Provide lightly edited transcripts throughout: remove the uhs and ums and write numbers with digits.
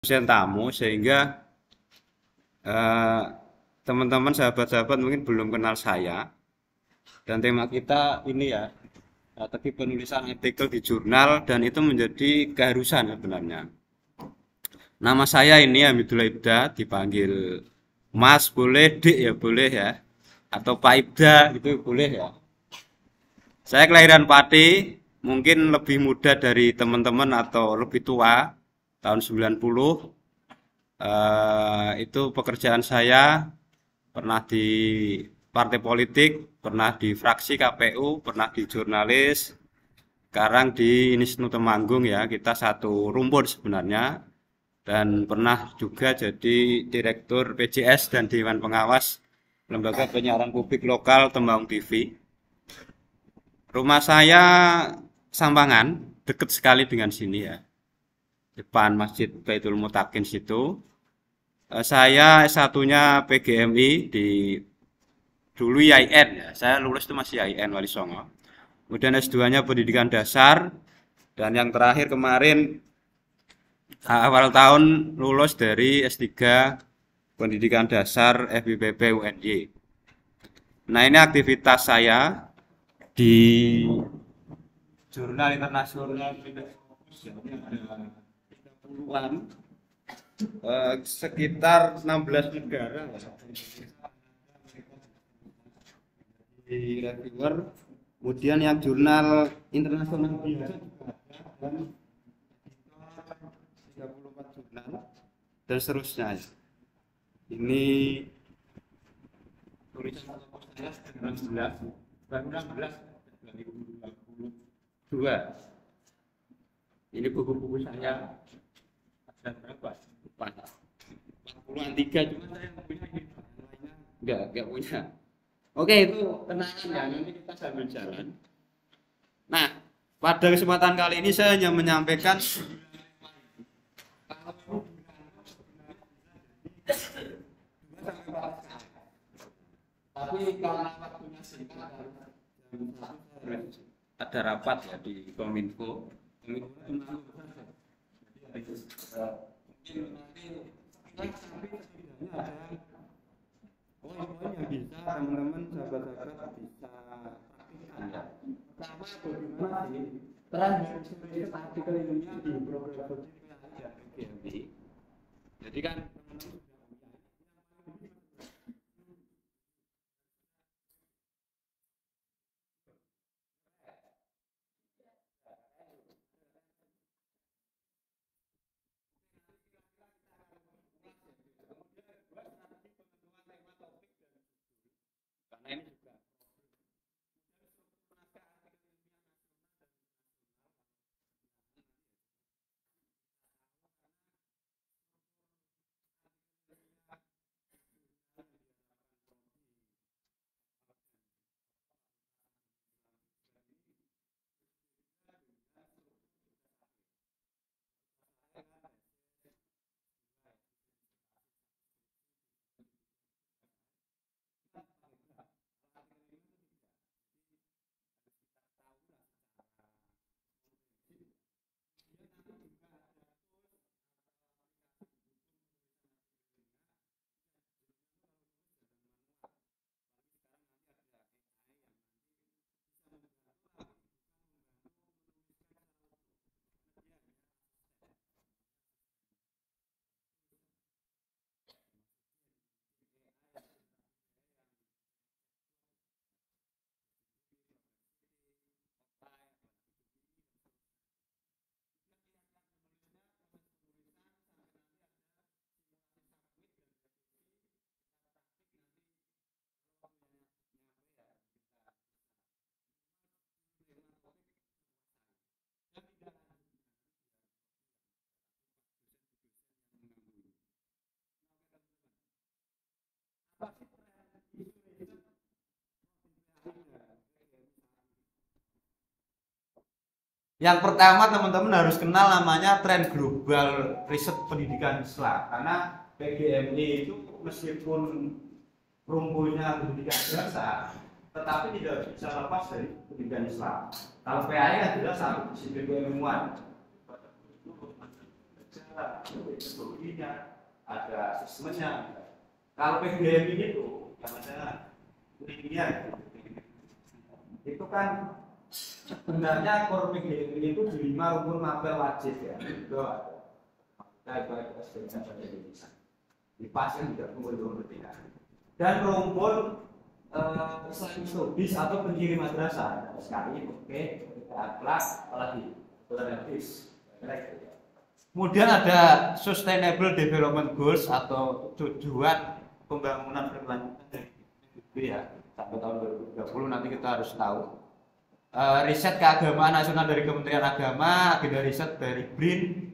dosen tamu sehingga eh, teman-teman sahabat-sahabat mungkin belum kenal saya dan tema kita ini ya strategi penulisan artikel di jurnal dan itu menjadi keharusan sebenarnya. Nama saya ini Hamidullah Ibda, dipanggil Mas boleh, Dik ya boleh ya, atau Pak Ibda itu boleh ya. Saya kelahiran Pati, mungkin lebih muda dari teman-teman atau lebih tua, tahun 90. Itu pekerjaan saya pernah di partai politik, pernah di fraksi KPU, pernah di jurnalis, sekarang di Wisnu Temanggung ya, kita satu rumpun sebenarnya. Dan pernah juga jadi direktur PJS dan Dewan Pengawas Lembaga Penyiaran Publik Lokal Temanggung TV. Rumah saya Sampangan, dekat sekali dengan sini ya, depan Masjid Baitul Mutakin situ. Saya S1-nya PGMI di dulu IAIN ya. Saya lulus itu masih IAIN Wali Songo. Kemudian S2-nya Pendidikan Dasar dan yang terakhir kemarin awal tahun lulus dari S3 Pendidikan Dasar FIPP UNY. Nah, ini aktivitas saya di jurnal internasional tidak fokus ya, ini ada 30-an, sekitar 16 negara di reviewer. Kemudian yang jurnal internasional biasa juga ada, dan 34 jurnal dan seterusnya. Ini tulisan saya 16, baru 16 2022. Ini buku-buku saya ada berapa? Lupa. 40-an 3 cuma saya punya ini. Enggak punya. Oke, itu kenangan ya, nanti kita sambil jalan. Nah, pada kesempatan kali ini saya hanya menyampaikan tapi karena waktunya singkat ada rapat ya di Kominfo. Kominfo poin-poin yang bisa teman-teman sahabat-sahabat bisa praktikkan ya. Pertama, bagaimana sih transkripsi artikel ilmiah di program studi dan PGMI. Jadi kan teman-teman karena ini juga yang pertama teman-teman harus kenal namanya tren global riset pendidikan Islam, karena PGMI itu meskipun rumpunya pendidikan dasar tetapi tidak bisa lepas dari pendidikan Islam. Kalau PAI adalah satu disiplin keilmuan ada metodologinya, ada sistemnya. Kalau PGMI itu yang ada linknya, itu kan sebenarnya core PGMI itu di 5 rumpun mapel wajib ya. Itu ada. Kita sebenarnya pada Indonesia. Di pasien juga rumpun berbeda. Dan rumpun Islamic Studies atau pendidikan madrasah sekali, oke, akhlak, apalagi tolerantis. Kemudian ada Sustainable Development Goals atau tujuan pembangunan berkelanjutan dari PBB ya sampai tahun 2030 nanti kita harus tahu. Riset keagamaan nasional dari Kementerian Agama, agenda riset dari BRIN,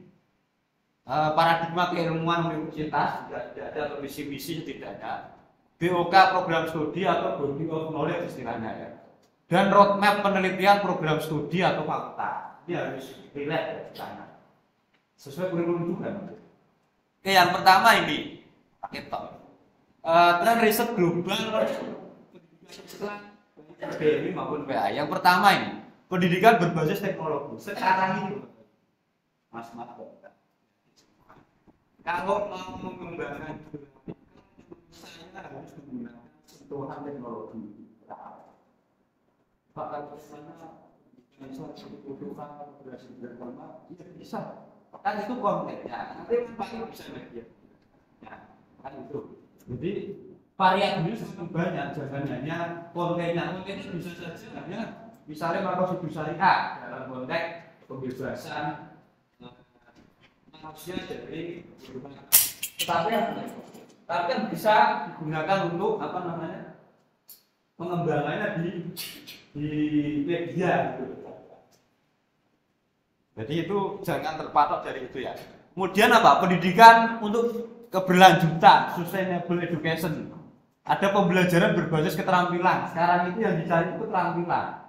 paradigma keilmuan universitas tidak ada atau misi-misi tidak ada. BOK program studi atau body of knowledge istilahnya ya. Dan roadmap penelitian program studi atau fakta. Ini harus relate ya sana. Sesuai kurikulum juga. Oke, yang pertama ini pakai top. Tren riset global Islam PBB maupun PA. Yang pertama ini pendidikan berbasis teknologi. Sekarang itu Mas kalau mau mengembangkan saya harus menggunakan sentuhan teknologi. Pak sana bisa dibutuhkan operasi bersama, ya bisa. Kan itu kontennya. Nanti manfaatnya bisa media. Ya, kan itu. Jadi variabelnya sangat banyak. Jangan hanya kontennya. Kontennya bisa saja hanya misalnya makro syariah dalam konteks pembebasan manusia dari tetapi kan bisa digunakan untuk apa namanya pengembangannya di media gitu. Jadi itu jangan terpatok dari itu ya. Kemudian apa? Pendidikan untuk keberlanjutan, sustainable education. Ada pembelajaran berbasis keterampilan. Sekarang itu yang dicari itu keterampilan.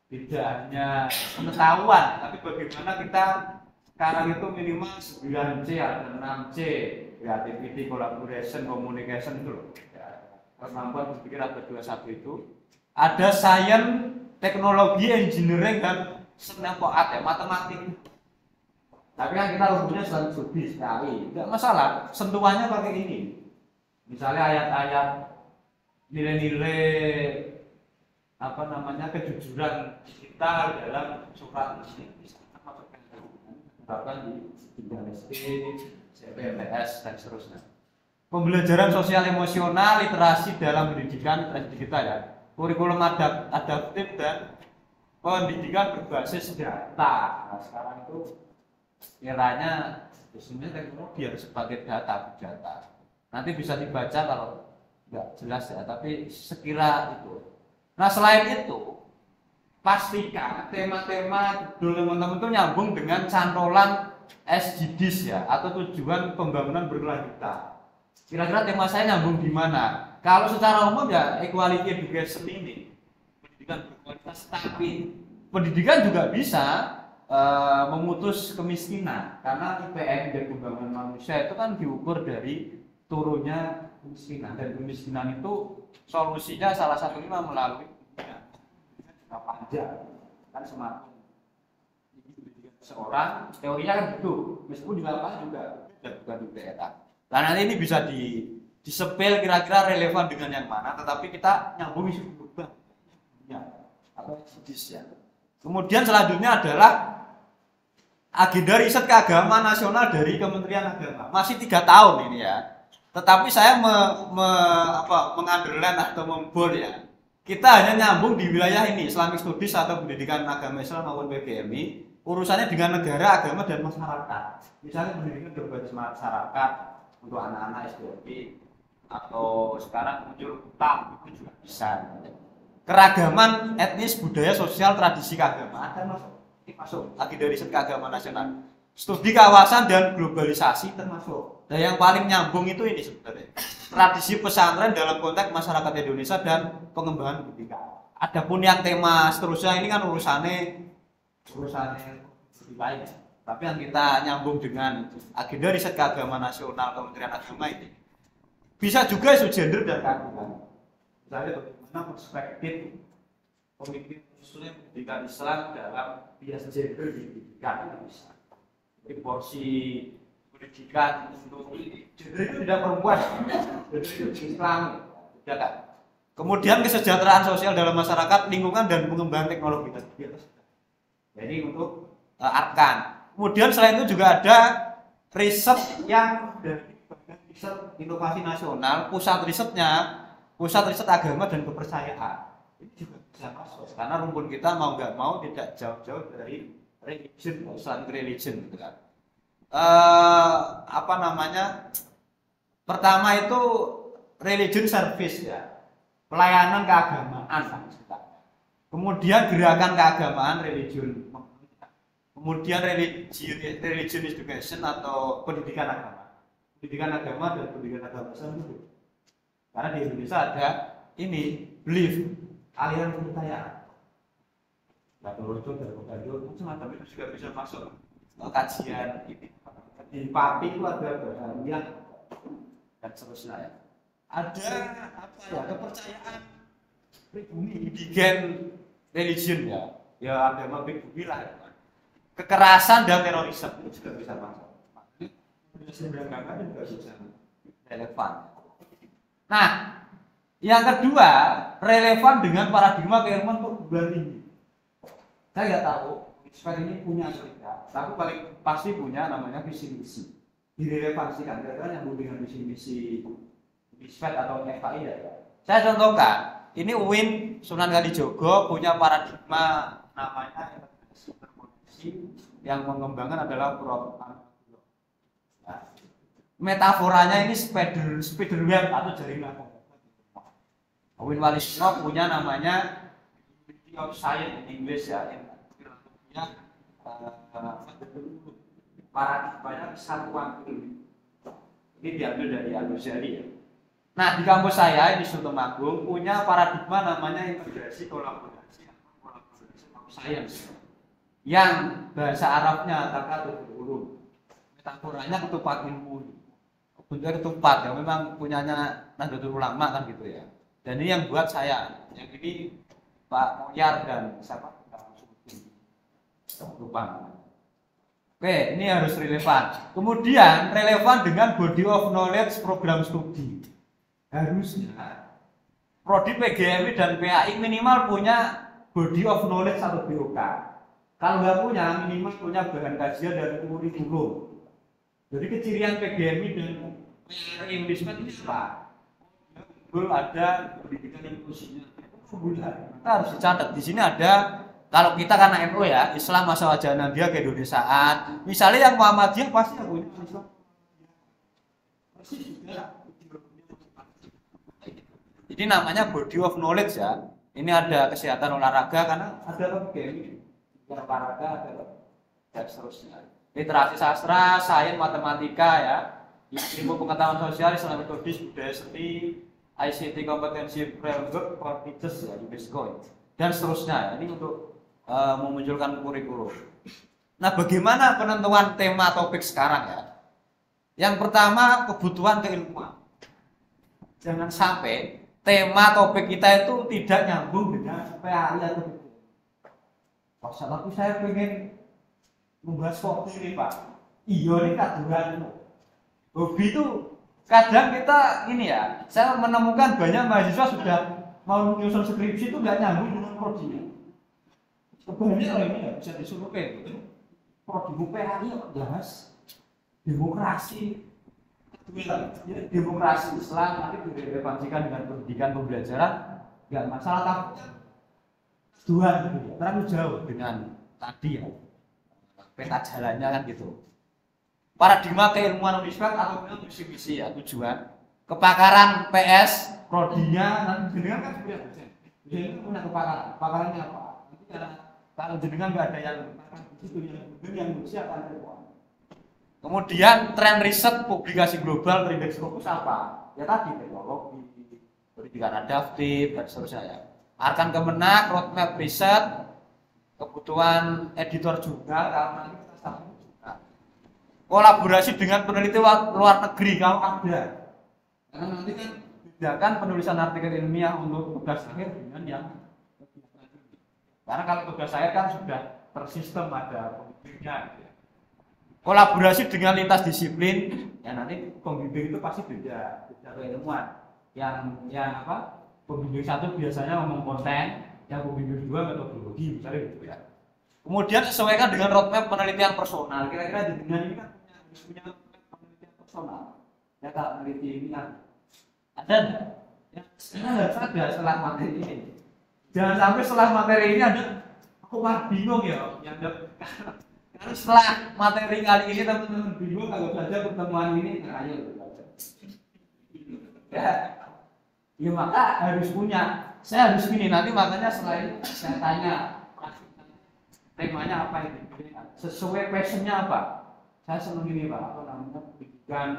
Tidak hanya pengetahuan, tapi bagaimana kita sekarang itu minimal 9C atau 6C, creativity, collaboration, communication itu loh. Ya, kemampuan berpikir abad 21 itu. Ada science, teknologi, engineering dan senapoat ya, matematik. Tapi kan kita rumusnya selalu studi sekali, tidak masalah. Sentuhannya pakai ini. Misalnya ayat-ayat nilai-nilai apa namanya kejujuran kita dalam surat ini bisa bahkan di SD, CPNS dan seterusnya. Pembelajaran sosial emosional, literasi dalam pendidikan kita ya. Kurikulum adaptif dan pendidikan berbasis data. Nah, sekarang itu eranya sebenarnya teknologi harus sebagai data. Nanti bisa dibaca kalau nggak jelas ya, tapi sekira itu. Nah selain itu pastikan tema-tema judul teman-teman itu nyambung dengan cantolan SDGs ya, atau tujuan pembangunan berkelanjutan. Kira-kira tema saya nyambung di mana? Kalau secara umum ya equality education ini pendidikan berkualitas, tapi pendidikan juga bisa memutus kemiskinan karena IPM dan pembangunan manusia itu kan diukur dari turunnya kemiskinan, dan kemiskinan itu solusinya salah satunya melalui jangka panjang kan semakin pendidikan seorang teorinya kan begitu, meskipun di lapangan juga bukan di daerah. Nah nanti ini bisa disepil kira-kira relevan dengan yang mana, tetapi kita nyambung isu global ya atau SDGs ya. Kemudian selanjutnya adalah agenda riset keagamaan nasional dari Kementerian Agama. Masih 3 tahun ini ya. Tetapi saya mengunderline atau membor ya. Kita hanya nyambung di wilayah ini, Islamic Studies atau pendidikan agama Islam maupun PGMI, urusannya dengan negara, agama dan masyarakat. Misalnya pendidikan berbasis masyarakat untuk anak-anak SDOP atau sekarang muncul TAM itu juga bisa. Keragaman etnis, budaya, sosial, tradisi keagamaan ada masuk agenda riset keagamaan nasional. Studi kawasan dan globalisasi termasuk. Dan yang paling nyambung itu ini sebenarnya tradisi pesantren dalam konteks masyarakat Indonesia dan pengembangan pendidikan. Adapun yang tema seterusnya ini kan urusannya lebih lain. Tapi yang kita nyambung dengan agenda riset keagamaan nasional Kementerian Agama ini bisa juga isu gender dan keagamaan. Misalnya bagaimana perspektif pemimpin Muslim pendidikan Islam dalam bias gender di pendidikan itu bisa. Jadi porsi pendidikan untuk gender itu tidak perempuan, gender itu Islam, ya kan? Kemudian kesejahteraan sosial dalam masyarakat, lingkungan dan pengembangan teknologi tadi. Jadi untuk arkan. Kemudian selain itu juga ada riset yang dari Badan Riset Inovasi Nasional, pusat riset agama dan kepercayaan. Ini juga bisa masuk karena rumpun kita mau nggak mau tidak jauh-jauh dari religion, Islamic religion gitu kan. Apa namanya? Pertama itu religion service ya, pelayanan keagamaan. Kemudian gerakan keagamaan religion. Kemudian religion education atau pendidikan agama. Pendidikan agama dan pendidikan agama sendiri. Karena di Indonesia ada ini belief, aliran kepercayaan. Kalau itu macam-macam itu juga bisa masuk kajian ini. Di Pati itu ada bahagian dan seterusnya ya. Ada apa ya, kepercayaan pribumi, bikin religion ya. Ya agama pribumi lah ya. Kekerasan dan terorisme itu juga bisa masuk. Agama juga bisa relevan. Nah, yang kedua relevan dengan paradigma keilmuan perguruan tinggi. Saya nggak tahu Isfat ini punya atau tidak, tapi paling pasti punya namanya visi misi. Direlevansikan, kira-kira yang dengan visi misi Isfat atau FKI ya. Saya contohkan, ini UIN Sunan Kalijogo punya paradigma namanya yang mengembangkan adalah metaforanya ini spider web atau jaringan. Owen Walisno punya namanya Unity of Science in English ya, yang punya paradigmanya kesatuan ilmu. Ini diambil dari Al-Ghazali ya. Nah di kampus saya di Sultan punya paradigma namanya integrasi kolaborasi science. Yang bahasa Arabnya takatul ulum, metaforanya ketupat ilmu, bentuknya ketupat ya, memang punyanya Nahdlatul Ulama kan gitu ya. Dan ini yang buat saya, yang ini Pak Moyar dan siapa? Lupa. Oke, ini harus relevan. Kemudian relevan dengan body of knowledge program studi. Harusnya prodi PGMI dan PAI minimal punya body of knowledge atau BOK. Kalau nggak punya, minimal punya bahan kajian dan kurikulum. Jadi kecirian PGMI dan PRI Indonesia itu apa? Belum ada pendidikan inklusinya. Kita harus dicatat. Di sini ada, kalau kita karena NU ya, Islam masa wajah dia keindonesiaan. Misalnya yang Muhammadiyah pasti punya Islam. Jadi namanya body of knowledge ya. Ini ada kesehatan olahraga karena ada PGMI. Olahraga dan seterusnya. Literasi sastra, sains, matematika ya, ilmu pengetahuan sosial, Islam metodis, budaya seni, ICT kompetensi framework for teachers ya, UNESCO dan seterusnya. Ini untuk memunculkan kurikulum. Nah, bagaimana penentuan tema topik sekarang ya? Yang pertama kebutuhan keilmuan. Jangan sampai tema topik kita itu tidak nyambung dengan PAI atau masalahku saya pengen membahas kopi ini Pak. Iya ini kaduran. Hobi itu kadang kita ini ya, saya menemukan banyak mahasiswa sudah mau menyusun skripsi itu nggak nyambung dengan prodinya. Sebenarnya ini ya bisa disuruh kayak gitu. Prodi PAI bahas demokrasi, demokrasi Islam nanti direlevansikan dengan pendidikan pembelajaran, nggak masalah takutnya. Tuhan gitu ya, terlalu jauh dengan tadi ya peta jalannya kan gitu. Paradigma keilmuan universitas atau visi-visi ya, tujuan kepakaran PS prodinya nanti jenengan kan punya dosen. Dosen punya kepakarannya apa? Nanti kalau jenengan nggak ada yang itu yang akan terbuat. Kemudian tren riset publikasi global indeks fokus apa? Ya tadi teknologi, pendidikan adaptif dan seterusnya ya. Arkan Kemenak, roadmap riset, kebutuhan editor jurnal, karena kita sama juga. Kolaborasi dengan peneliti luar negeri kalau ada. Karena nanti kan bedakan penulisan artikel ilmiah untuk tugas akhir dengan yang karena kalau tugas saya kan sudah tersistem ada pemikirnya. Gitu ya. kolaborasi dengan lintas disiplin. Ya nanti pembimbing itu pasti beda keilmuan. Yang apa? Pembimbing satu biasanya ngomong konten, yang pembimbing dua metodologi, misalnya gitu ya. Kemudian sesuaikan dengan roadmap penelitian personal. Kira-kira dengan ini kan harus punya penelitian personal. Ya kalau meneliti ini kan ada enggak? Ya, harus ada setelah materi ini. Jangan sampai setelah materi ini ada aku malah bingung ya. Karena setelah materi kali ini teman-teman bingung kalau saja pertemuan ini ayo ya maka harus punya. Saya harus gini nanti makanya selain saya tanya temanya apa ini sesuai passionnya apa. Saya senang ini Pak, apa namanya pendidikan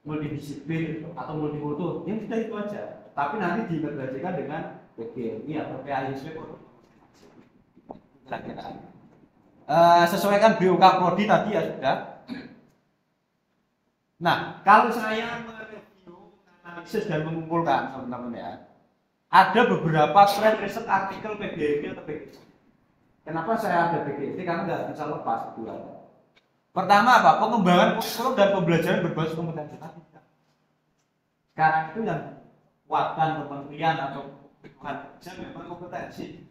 multidisiplin atau multikultur yang tidak itu aja, tapi nanti diintegrasikan dengan PGMI atau PAISW sesuaikan BOK Prodi tadi ya sudah. Nah kalau saya mereview, analisis dan mengumpulkan teman-teman ya, ada beberapa trend riset artikel PGMI atau PGMI. Kenapa saya ada PGMI? Karena nggak bisa lepas dua. Pertama apa? Pengembangan kurikulum dan pembelajaran berbasis kompetensi. Sekarang itu yang kuatkan kementerian atau bukan saja memang kompetensi.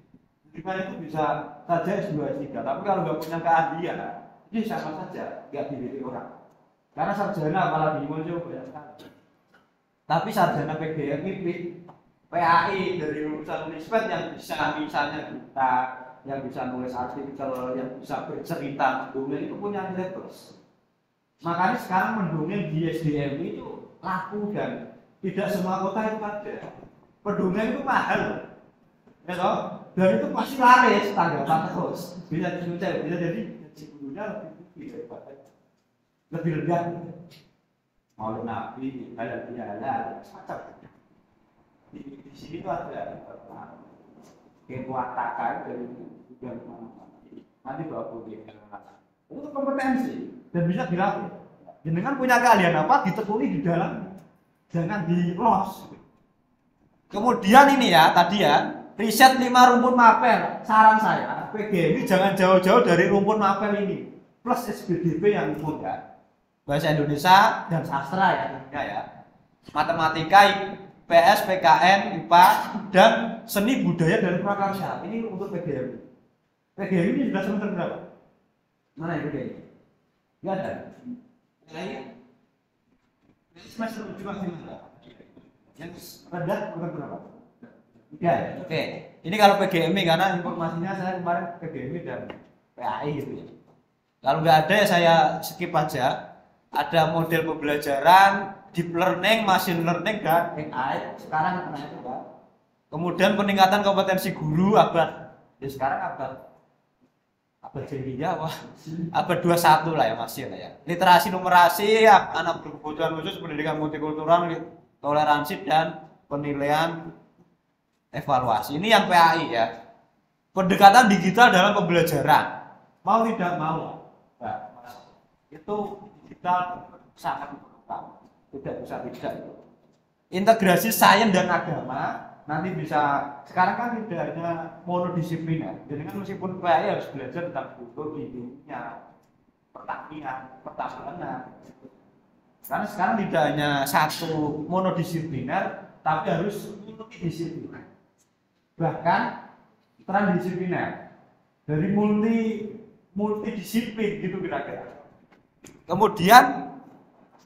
Dimana itu bisa saja S2 S3, tapi kalau nggak punya keahlian, ini sama saja nggak dipilih orang. Karena sarjana apalagi muncul banyak sekali. Tapi sarjana PGMI, PAI dari lulusan Uniswed yang bisa misalnya kita yang bisa nulis artikel, yang bisa bercerita mendongeng itu punya nilai plus. Makanya sekarang mendongeng di SDM itu laku dan tidak semua kota itu ada. Pendongeng itu mahal, ya toh? Dan itu pasti laris tanggapan terus. Bisa dijual, bisa jadi gaji gurunya lebih tinggi daripada lebih rendah. Maulid Nabi, halal, macam. Di sini itu ada kekuatan dari juga nanti bawa bukti itu kompetensi dan bisa dilatih. Dengan punya keahlian apa ditekuni di dalam, jangan di los. Kemudian ini ya tadi ya riset 5 rumpun mapel. Saran saya PGMI jangan jauh-jauh dari rumpun mapel ini plus SBDP yang umum ya, bahasa Indonesia dan sastra ya tentunya ya, matematika, PS, PKN, IPA, dan seni budaya dan prakarya. Ini untuk PGMI. PGMI ini sudah semester berapa? Mana ya PGMI? Enggak ada. Semester 7 maksimal. Yang rendah semester berapa? 3. Oke. Ini kalau PGMI karena informasinya saya kemarin PGMI dan PAI gitu ya. Kalau nggak ada ya saya skip aja. Ada model pembelajaran, deep learning, machine learning, dan AI. Sekarang kena itu Pak. Kemudian peningkatan kompetensi guru abad. Ya sekarang abad jadinya apa? Abad 21 lah ya masih lah ya. Literasi numerasi, anak berkebutuhan khusus, pendidikan multikultural, toleransi dan penilaian evaluasi. Ini yang PAI ya. Pendekatan digital dalam pembelajaran. Mau tidak mau. Nah, itu digital sangat diperlukan. Tidak bisa tidak itu. Integrasi sains dan agama nanti bisa. Sekarang kan tidak hanya monodisipliner. Jadi kan meskipun PAI harus belajar tentang biologi, kimia, pertanian, pertambangan. Karena sekarang tidak hanya satu monodisipliner, tapi harus multidisipliner. Bahkan transdisipliner. Dari multidisiplin gitu kira-kira. Kemudian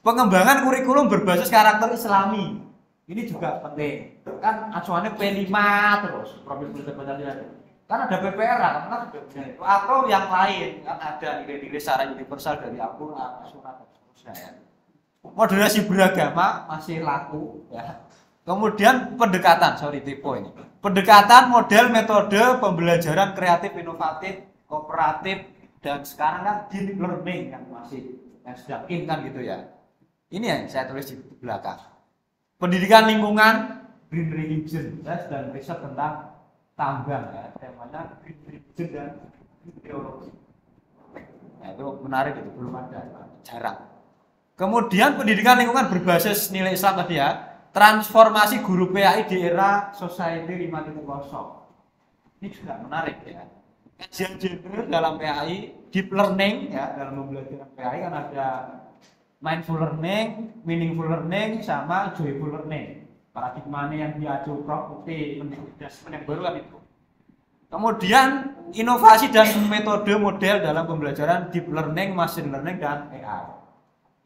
pengembangan kurikulum berbasis karakter Islami. Ini juga penting. Kan acuannya P5 terus, profil penelitian. Kan ada PPR kan sudah punya itu atau yang lain kan ada nilai-nilai secara universal dari Al-Qur'an, Sunnah dan seterusnya ya. Moderasi beragama masih laku ya. Kemudian pendekatan, tipe ini. Pendekatan model metode pembelajaran kreatif, inovatif, kooperatif, dan sekarang kan deep learning yang masih yang sudah in kan gitu ya. Ini yang saya tulis di belakang. Pendidikan lingkungan, green religion, dan riset tentang tambang ya, temanya green religion dan geologi. Nah, itu menarik itu, belum ada, jarang. Kemudian pendidikan lingkungan berbasis nilai Islam tadi ya. Transformasi guru PAI di era Society 5.0. Ini juga menarik ya. Kajian gender dalam PAI deep learning ya, dalam pembelajaran PAI kan ada mindful learning, meaningful learning, sama joyful learning. Paradigmanya yang diacu Prof. Putih assessment yang baru kan itu. Kemudian inovasi dan metode model dalam pembelajaran deep learning, machine learning, dan AI.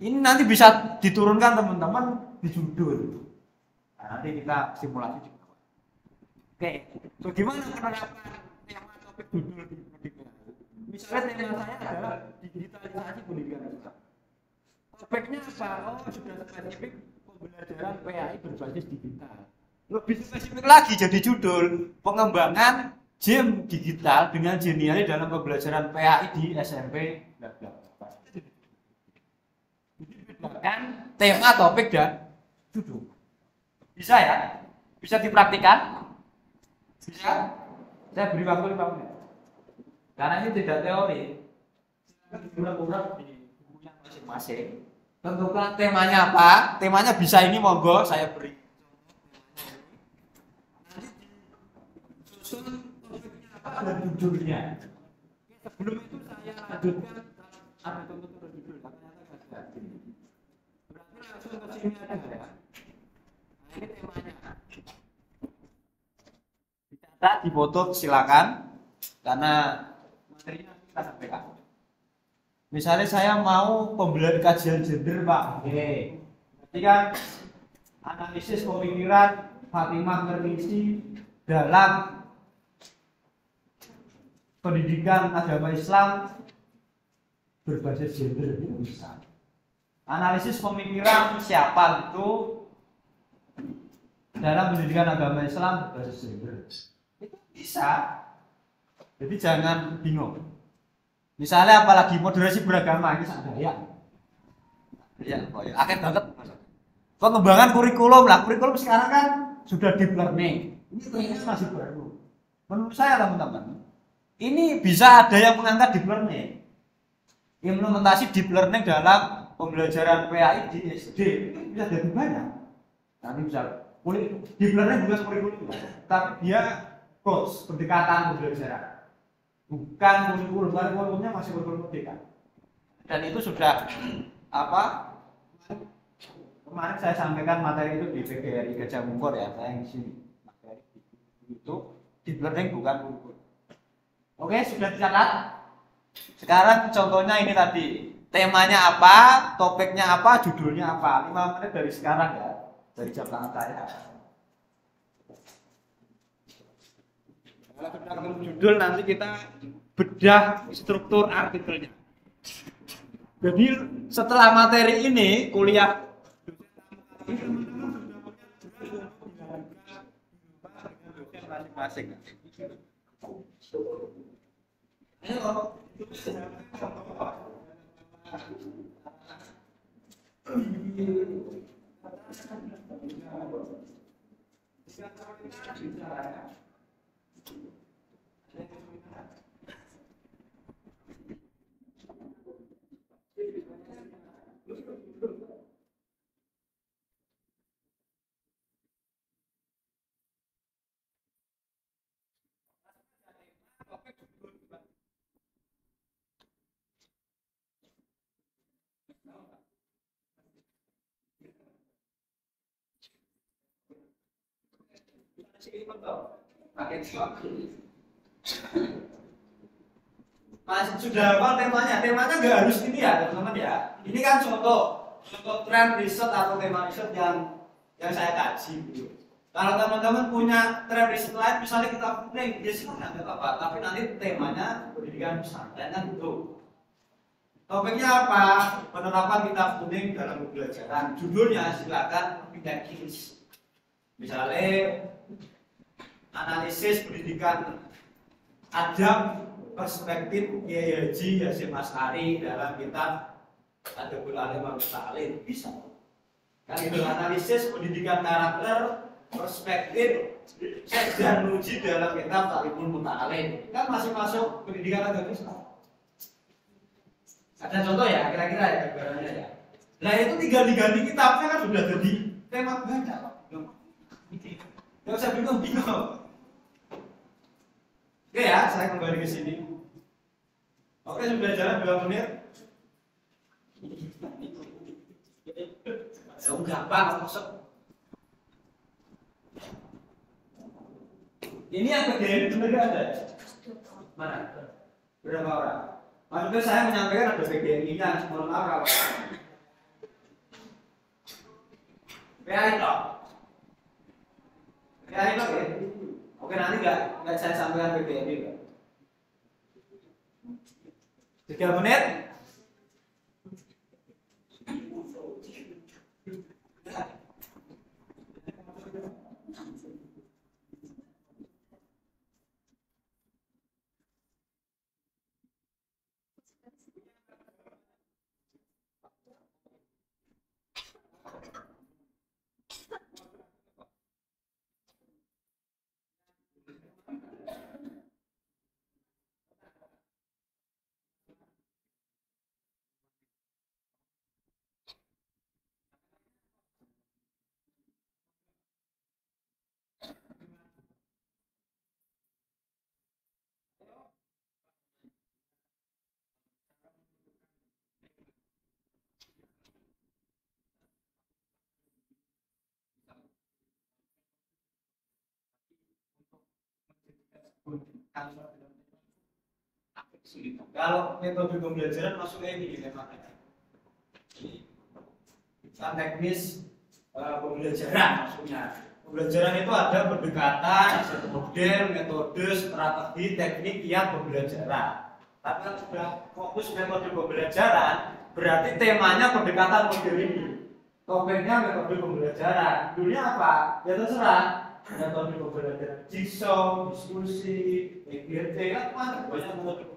Ini nanti bisa diturunkan teman-teman di judul. Nah, nanti kita simulasi juga. Oke, so gimana penerapan tema topik judul di pendidikan? Misalnya tema saya adalah digitalisasi pendidikan kita. Topiknya apa? Oh, sudah spesifik pembelajaran PAI berbasis digital. Lebih spesifik lagi jadi judul pengembangan game digital dengan geniali dalam pembelajaran PAI di SMP. Bedakan tema, topik, dan judul. Bisa ya? Bisa dipraktikan? Bisa? Saya beri waktu 5 menit. Karena ini tidak teori. Urat-urat di bukunya masing-masing. Tentukan temanya apa? Temanya bisa ini, monggo saya beri. Susun topiknya apa dan judulnya. Sebelum itu saya lanjutkan ada tentu judul. Berarti langsung ke sini ada ya. Ini temanya. Dicatat, difoto, silakan. Karena materinya kita sampaikan. Misalnya saya mau pembelajaran kajian gender, Pak. Oke. Berarti kan analisis pemikiran Fatimah Nernisi dalam pendidikan agama Islam berbasis gender itu bisa. Analisis pemikiran siapa itu dalam pendidikan agama Islam berbasis gender itu bisa. Jadi jangan bingung. Misalnya apalagi moderasi beragama ini sadaya. Ya, akhir banget. Pengembangan kurikulum lah. Kurikulum sekarang kan sudah deep learning. Ini ternyata masih baru. Menurut saya teman-teman, ini bisa ada yang mengangkat deep learning. Implementasi deep learning dalam pembelajaran PAI di SD ini bisa jadi banyak. Nanti bisa deep learning bukan kurikulum, tapi dia coach, pendekatan pembelajaran. Bukan kurikulum, kurikulumnya masih kurikulum merdeka. Dan itu sudah apa? Kemarin saya sampaikan materi itu di PGRI Gajah Mungkur ya, saya yang di sini. Materi itu deep learning bukan kurikulum. Oke, sudah dicatat. Sekarang contohnya ini tadi. Temanya apa, topiknya apa, judulnya apa. 5 menit dari sekarang ya, dari jam tangan saya. Kalau sudah ketemu judul, nanti kita bedah struktur artikelnya. Jadi setelah materi ini, kuliah masing-masing. Masih sudah apa temanya? Temanya nggak harus ini ya teman-teman ya. Ini kan contoh tren riset atau tema riset yang saya kaji. Gitu. Kalau teman-teman punya tren riset lain, misalnya kita kuning, ya silakan nggak apa-apa. Tapi nanti temanya pendidikan pesantren kan itu. Topiknya apa? Penerapan kitab kuning dalam pembelajaran. Judulnya silakan pindah kiri. Misalnya analisis pendidikan adab perspektif Kiai Haji Hasyim Asy'ari dalam kitab Adabul Alim wal Muta'alim bisa. Kan itu analisis pendidikan karakter perspektif Syekh Zanuji dalam kitab Ta'limul Muta'alim. Kan masih masuk pendidikan agama Islam. Ada contoh ya kira-kira ya gambarannya ya. Nah itu tinggal diganti kitabnya kan sudah jadi tema banyak. Gak usah bingung-bingung. Oke ya, saya kembali ke sini. Oke, sudah jalan 2 menit. Gampang, masuk. Ini yang PGRI benar nggak ada? Mana? Berapa orang? Maksudnya saya menyampaikan ada PGRI-nya, mohon maaf kalau PA itu. PA itu oke. Oke, nanti nggak saya sampaikan PGRI. 3 menit. Kalau metode pembelajaran masuknya ini memang teknis pembelajaran maksudnya. Pembelajaran itu ada pendekatan, model, metode, strategi, teknik, kiat pembelajaran. Tapi kalau sudah fokus metode pembelajaran, berarti temanya pendekatan model ini. Topiknya metode pembelajaran. Dulunya apa? Ya terserah. Metode pembelajaran jigsaw, diskusi, EGT, kan banyak metode pembelajaran.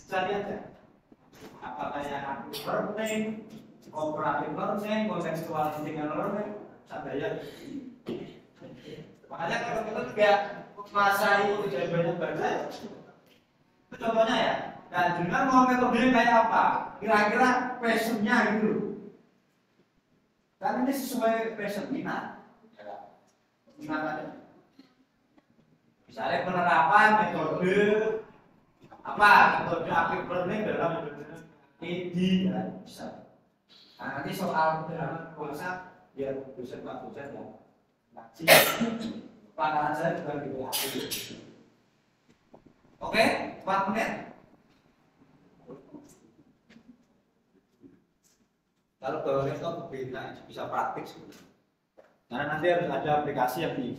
Cari aja. Apakah yang active learning, comparative learning, contextual thinking learning, sampai ya. Makanya kalau kita juga menguasai udah banyak baca, itu contohnya ya. Nah, dengan mau metodenya kayak apa? Kira-kira passionnya gitu. Kan ini sesuai passion minat. Misalnya penerapan metode apa? Metode active learning dalam metode ED ya bisa. Nah, nanti soal dalam kuasa biar dosen pak dosen ya ngaji pelajaran saya juga gitu. Oke, 4 menit. Kalau teori itu beda, bisa praktik sebenarnya. Karena nanti harus ada aplikasi yang di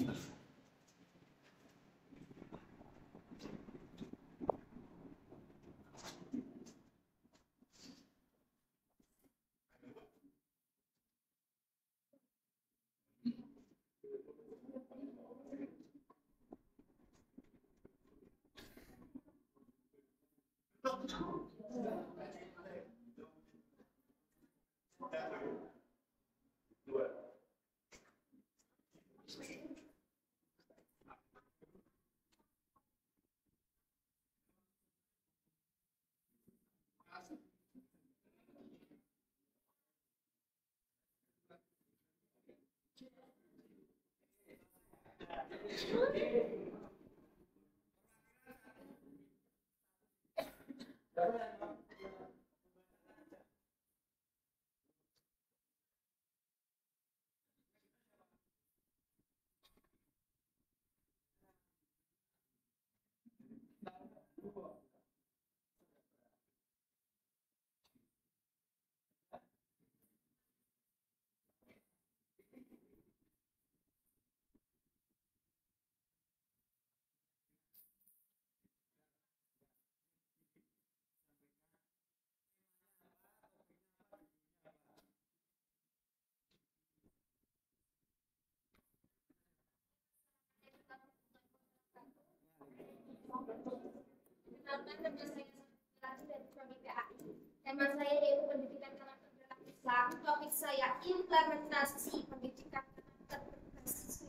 Tema saya yaitu pendidikan karakter dalam Islam. Topik saya implementasi pendidikan karakter berbasis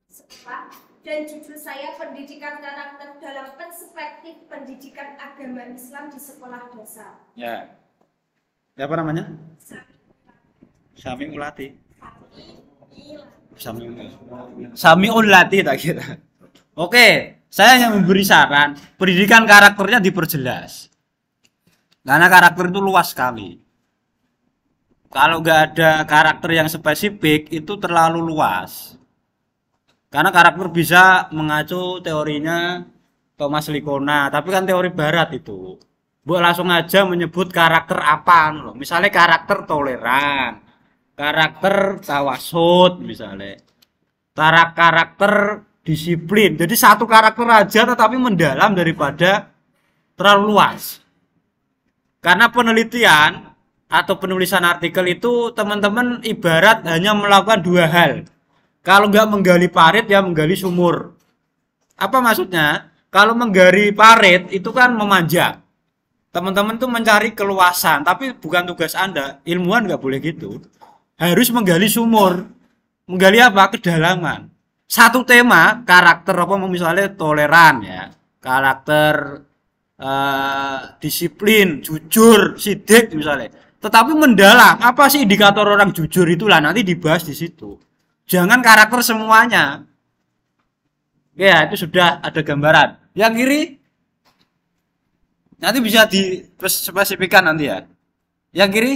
sekolah, dan judul saya pendidikan karakter dalam perspektif pendidikan agama Islam di sekolah dasar. Ya. Apa namanya? Sami Ulati. Sami Ulati tak kira. Oke, saya hanya memberi saran, pendidikan karakternya diperjelas. Karena karakter itu luas sekali. Kalau nggak ada karakter yang spesifik itu terlalu luas. Karena karakter bisa mengacu teorinya Thomas Likona, tapi kan teori barat itu. Bu langsung aja menyebut karakter apa loh. Misalnya karakter toleran, karakter tawasud misalnya. Karakter disiplin. Jadi satu karakter aja tetapi mendalam daripada terlalu luas. Karena penelitian atau penulisan artikel itu teman-teman ibarat hanya melakukan dua hal. Kalau nggak menggali parit ya menggali sumur. Apa maksudnya? Kalau menggali parit itu kan memanjang. Teman-teman tuh mencari keluasan, tapi bukan tugas Anda. Ilmuwan nggak boleh gitu. Harus menggali sumur. Menggali apa? Kedalaman. Satu tema, karakter apa misalnya toleran ya. Karakter disiplin, jujur, sidik misalnya. Tetapi mendalam, apa sih indikator orang jujur itulah nanti dibahas di situ. Jangan karakter semuanya. Ya, itu sudah ada gambaran. Yang kiri nanti bisa dispesifikkan nanti ya. Yang kiri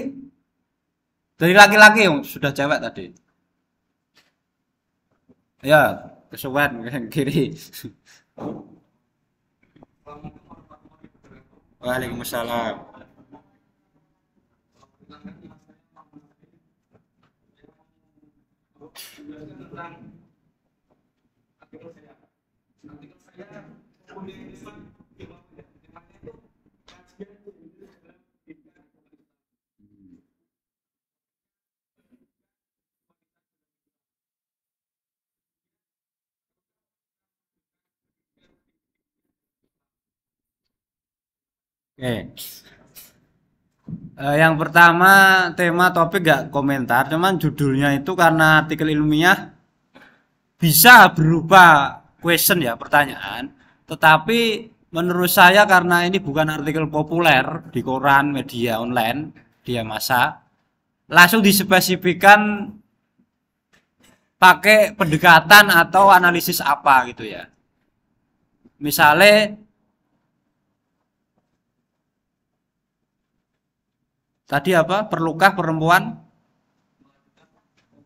dari laki-laki sudah cewek tadi. Ya, kesuwen yang kiri. Waalaikumsalam. Oke. Yang pertama tema topik gak komentar, cuman judulnya itu karena artikel ilmiah bisa berupa question ya, pertanyaan. Tetapi menurut saya karena ini bukan artikel populer di koran, media online, dia masa, langsung dispesifikkan pakai pendekatan atau analisis apa gitu ya. Misalnya tadi apa? Perlukah perempuan?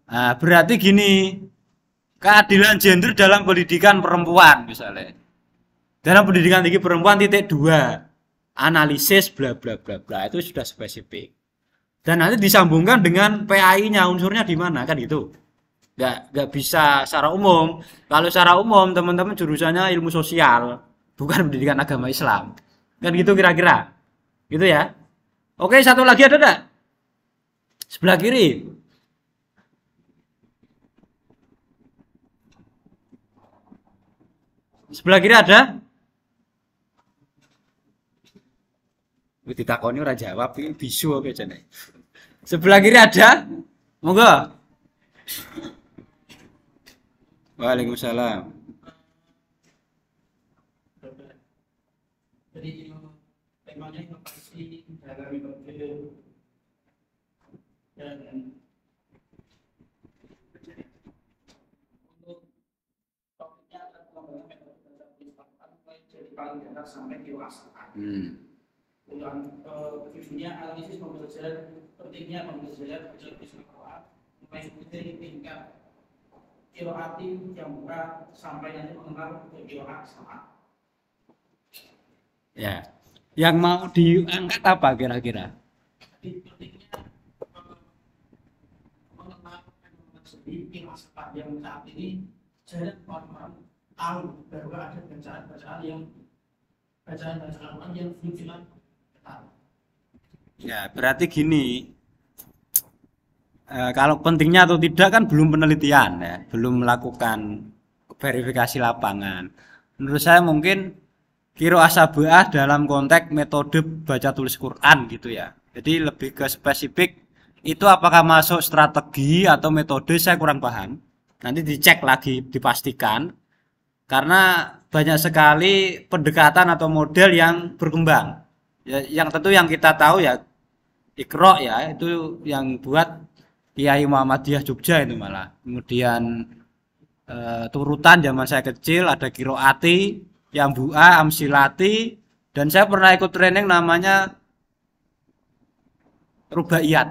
Nah, berarti gini, keadilan gender dalam pendidikan perempuan misalnya. Dalam pendidikan tinggi perempuan titik 2. Analisis bla bla bla bla itu sudah spesifik. Dan nanti disambungkan dengan PAI-nya unsurnya di mana kan gitu. Nggak bisa secara umum. Kalau secara umum teman-teman jurusannya ilmu sosial, bukan pendidikan agama Islam. Kan gitu kira-kira. Gitu ya. Oke, satu lagi ada enggak? Sebelah kiri. Sebelah kiri ada? Ditakoni ora jawab, iki bisu oke jane. Sebelah kiri ada? Monggo. Waalaikumsalam. Jadi temanya inovasi dalam metode dan untuk topiknya adalah pengembangan metode data penelitian mulai dari paling dasar sampai dewasa. Ulang judulnya analisis pembelajaran pentingnya pembelajaran berbasis Al-Quran mulai dari tingkat qiraati yang murah sampai nanti mengenal qiraat sama. Ya. Yang mau diangkat apa kira-kira? Jadi pentingnya mengenal fenomena sendiri masa yang saat ini jarang orang-orang tahu bahwa ada bacaan-bacaan yang bacaan-bacaan yang fungsional ketat. Ya, berarti gini. Kalau pentingnya atau tidak kan belum penelitian ya, belum melakukan verifikasi lapangan. Menurut saya mungkin qiraah sab'ah dalam konteks metode baca tulis Quran gitu ya. Jadi lebih ke spesifik itu apakah masuk strategi atau metode saya kurang paham. Nanti dicek lagi dipastikan karena banyak sekali pendekatan atau model yang berkembang. Ya, yang tentu yang kita tahu ya Iqra ya itu yang buat Kiai Muhammadiyah Jogja itu malah. Kemudian turutan zaman saya kecil ada Qiraati, Yambu'a, Amsilati, dan saya pernah ikut training namanya rubaiyat.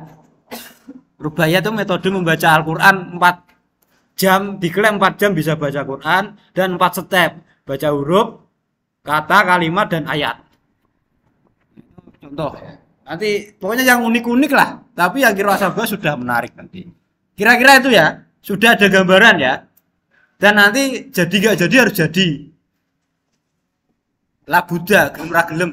Rubaiyat itu metode membaca Al-Quran 4 jam, diklaim 4 jam bisa baca Quran, dan 4 step, baca huruf, kata, kalimat, dan ayat. Contoh ya. Nanti pokoknya yang unik-unik lah, tapi yang kira Wasabah sudah menarik nanti. Kira-kira itu ya, sudah ada gambaran ya. Dan nanti jadi gak jadi harus jadi. Lah Buddha, gelem ra gelem.